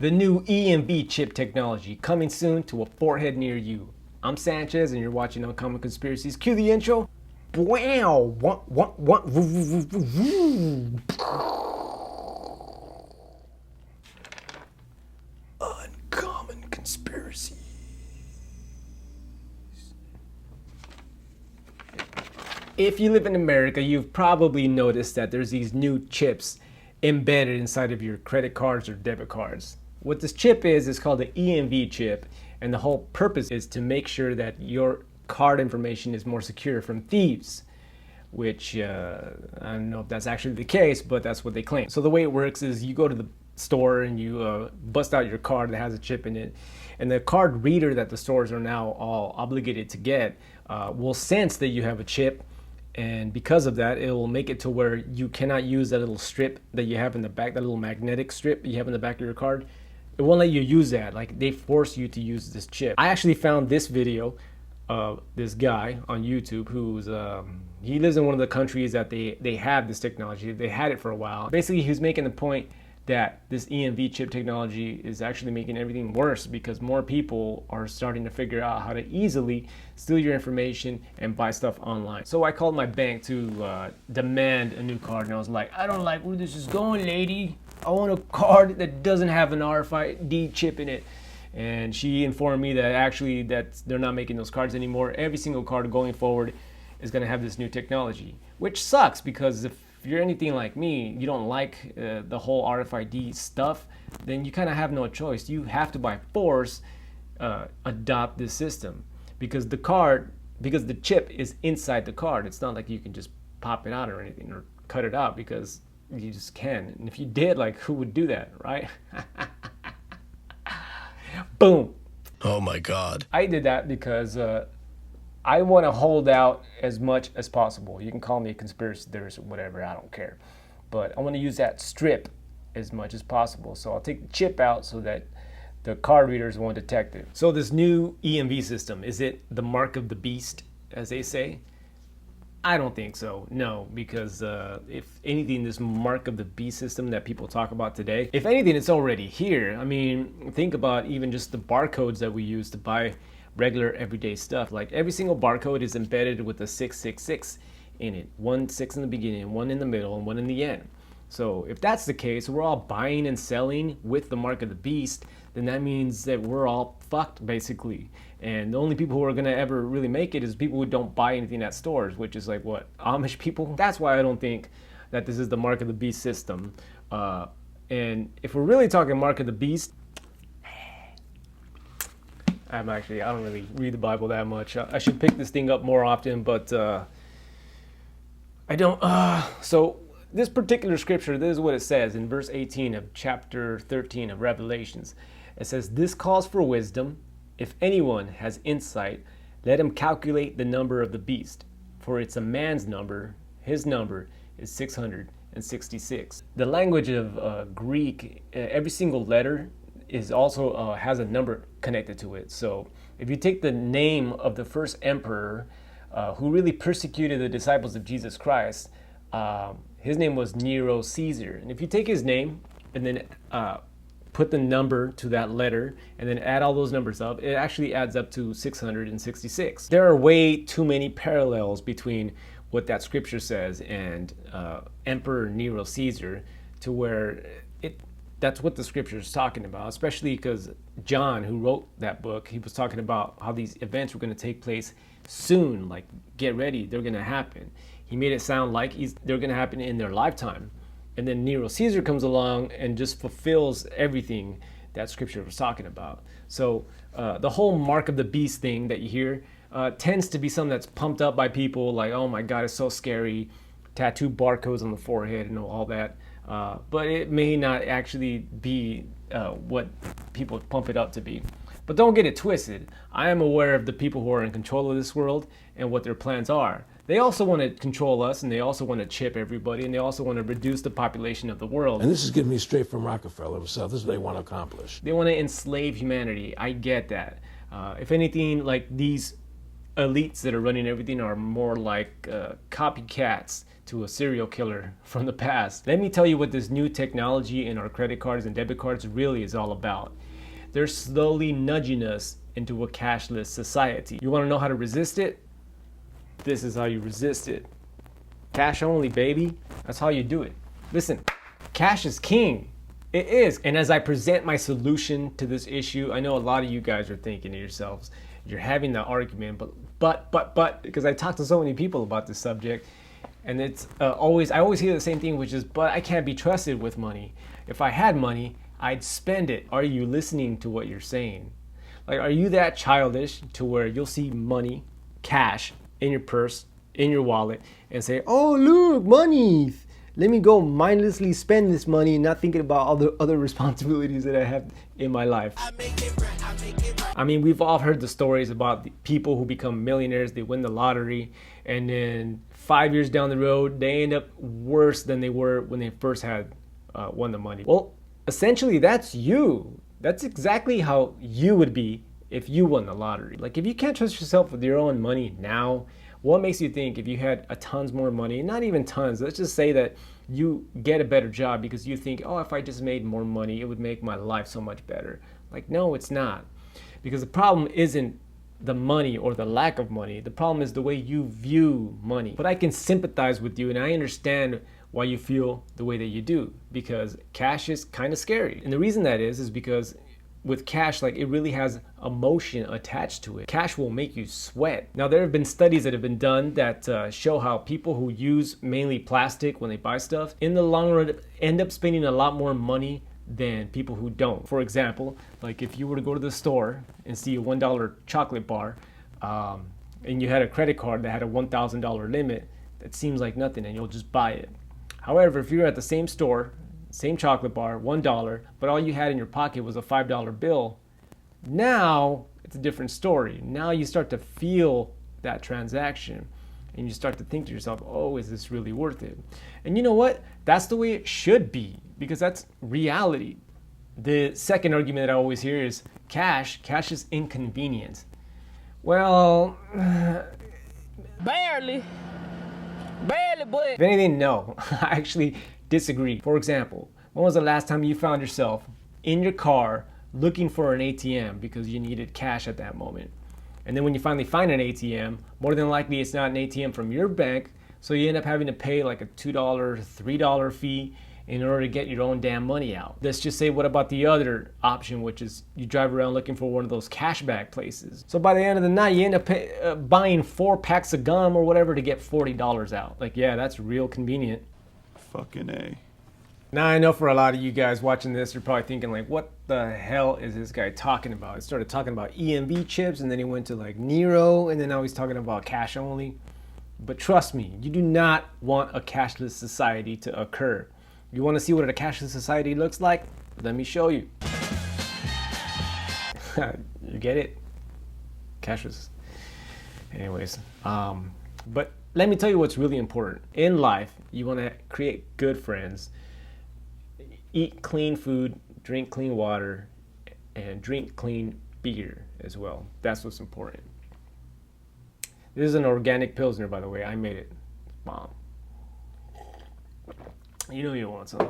The new EMV chip technology coming soon to a forehead near you. I'm Sanchez and you're watching Uncommon Conspiracies. Cue the intro. Wow! Uncommon Conspiracies. If you live in America, you've probably noticed that there's these new chips embedded inside of your credit cards or debit cards. What this chip is called the EMV chip, and the whole purpose is to make sure that your card information is more secure from thieves, which I don't know if that's actually the case, but that's what they claim. So the way it works is you go to the store and you bust out your card that has a chip in it, and the card reader that the stores are now all obligated to get will sense that you have a chip. And because of that, it will make it to where you cannot use that little strip that you have in the back, that little magnetic strip that you have in the back of your card. It won't let you use that. Like, they force you to use this chip. I actually found this video of this guy on YouTube who's he lives in one of the countries that they have this technology. They had it for a while. Basically, he was making the point that this EMV chip technology is actually making everything worse because more people are starting to figure out how to easily steal your information and buy stuff online. So I called my bank to demand a new card, and I was like, I don't like where this is going, lady. I want a card that doesn't have an RFID chip in it. And she informed me that actually that they're not making those cards anymore. Every single card going forward is going to have this new technology, which sucks because if you're anything like me, you don't like the whole RFID stuff, then you kind of have no choice. You have to by force adopt this system because the chip is inside the card. It's not like you can just pop it out or anything or cut it out because you just can. And if you did, like, who would do that, right? Boom. Oh my God. I did that because I want to hold out as much as possible. You can call me a conspiracy theorist or whatever, I don't care. But I want to use that strip as much as possible. So I'll take the chip out so that the card readers won't detect it. So this new EMV system, is it the mark of the beast, as they say? I don't think so, no, because if anything, this mark of the beast system that people talk about today, if anything, it's already here. I mean, think about even just the barcodes that we use to buy regular everyday stuff. Like, every single barcode is embedded with a 666 in it. 1 6 in the beginning, 1 in the middle, and 1 in the end. So if that's the case, we're all buying and selling with the mark of the beast, then that means that we're all fucked, basically. And the only people who are gonna ever really make it is people who don't buy anything at stores, which is like, what, Amish people? That's why I don't think that this is the mark of the beast system. And if we're really talking mark of the beast, I don't really read the Bible that much. I should pick this thing up more often, but I don't. So this particular scripture, this is what it says in verse 18 of chapter 13 of Revelations. It says, "This calls for wisdom. If anyone has insight, let him calculate the number of the beast, for it's a man's number. His number is 666. The language of Greek, every single letter is also has a number connected to it. So if you take the name of the first emperor who really persecuted the disciples of Jesus Christ, his name was Nero Caesar. And if you take his name and then put the number to that letter and then add all those numbers up, it actually adds up to 666. There are way too many parallels between what that scripture says and Emperor Nero Caesar to where that's what the scripture is talking about, especially because John, who wrote that book, he was talking about how these events were going to take place soon, like, get ready, they're going to happen. He made it sound like they're going to happen in their lifetime. And then Nero Caesar comes along and just fulfills everything that scripture was talking about. So the whole mark of the beast thing that you hear tends to be something that's pumped up by people like, oh my God, it's so scary, tattoo barcodes on the forehead and all that. But it may not actually be what people pump it up to be. But don't get it twisted. I am aware of the people who are in control of this world and what their plans are. They also want to control us, and they also want to chip everybody, and they also want to reduce the population of the world. And this is getting me straight from Rockefeller himself. This is what they want to accomplish. They want to enslave humanity. I get that. If anything, like, these elites that are running everything are more like copycats to a serial killer from the past. Let me tell you what this new technology in our credit cards and debit cards really is all about. They're slowly nudging us into a cashless society. You want to know how to resist it? This is how you resist it. Cash only, baby. That's how you do it. Listen, cash is king. It is. And as I present my solution to this issue, I know a lot of you guys are thinking to yourselves, you're having the argument, but, because I talk to so many people about this subject, and it's I always hear the same thing, which is, but I can't be trusted with money. If I had money, I'd spend it. Are you listening to what you're saying? Like, are you that childish to where you'll see money, cash, in your purse, in your wallet, and say, oh, look, money. Let me go mindlessly spend this money and not thinking about all the other responsibilities that I have in my life. I mean, we've all heard the stories about the people who become millionaires, they win the lottery, and then 5 years down the road, they end up worse than they were when they first had won the money. Well, essentially, that's you. That's exactly how you would be if you won the lottery. Like, if you can't trust yourself with your own money now, what makes you think if you had a tons more money, not even tons, let's just say that you get a better job because you think, oh, if I just made more money, it would make my life so much better. Like, no, it's not. Because the problem isn't the money or the lack of money. The problem is the way you view money. But I can sympathize with you, and I understand why you feel the way that you do, because cash is kind of scary. And the reason that is because with cash, like, it really has emotion attached to it. Cash will make you sweat. Now, there have been studies that have been done that show how people who use mainly plastic when they buy stuff, in the long run, end up spending a lot more money than people who don't. For example, like if you were to go to the store and see a $1 chocolate bar, and you had a credit card that had a $1,000 limit, that seems like nothing and you'll just buy it. However, if you're at the same store, same chocolate bar, $1, but all you had in your pocket was a $5 bill, now it's a different story. Now you start to feel that transaction and you start to think to yourself, oh, is this really worth it? And you know what? That's the way it should be, because that's reality. The second argument that I always hear is cash is inconvenient. Well, barely, but if anything, no. I actually disagree. For example, when was the last time you found yourself in your car looking for an ATM because you needed cash at that moment? And then when you finally find an ATM, more than likely it's not an ATM from your bank, so you end up having to pay like a $2, $3 fee in order to get your own damn money out. Let's just say, what about the other option, which is you drive around looking for one of those cashback places. So by the end of the night, you end up buying 4 packs of gum or whatever to get $40 out. Like, yeah, that's real convenient. Fucking A. Now, I know for a lot of you guys watching this, you're probably thinking like, what the hell is this guy talking about? He started talking about EMV chips, and then he went to like Nero, and then now he's talking about cash only. But trust me, you do not want a cashless society to occur. You want to see what a cashless society looks like? Let me show you. You get it? Cashless. Anyways, but let me tell you what's really important. In life, you want to create good friends, eat clean food, drink clean water, and drink clean beer as well. That's what's important. This is an organic Pilsner, by the way. I made it. Bomb. You know you want some.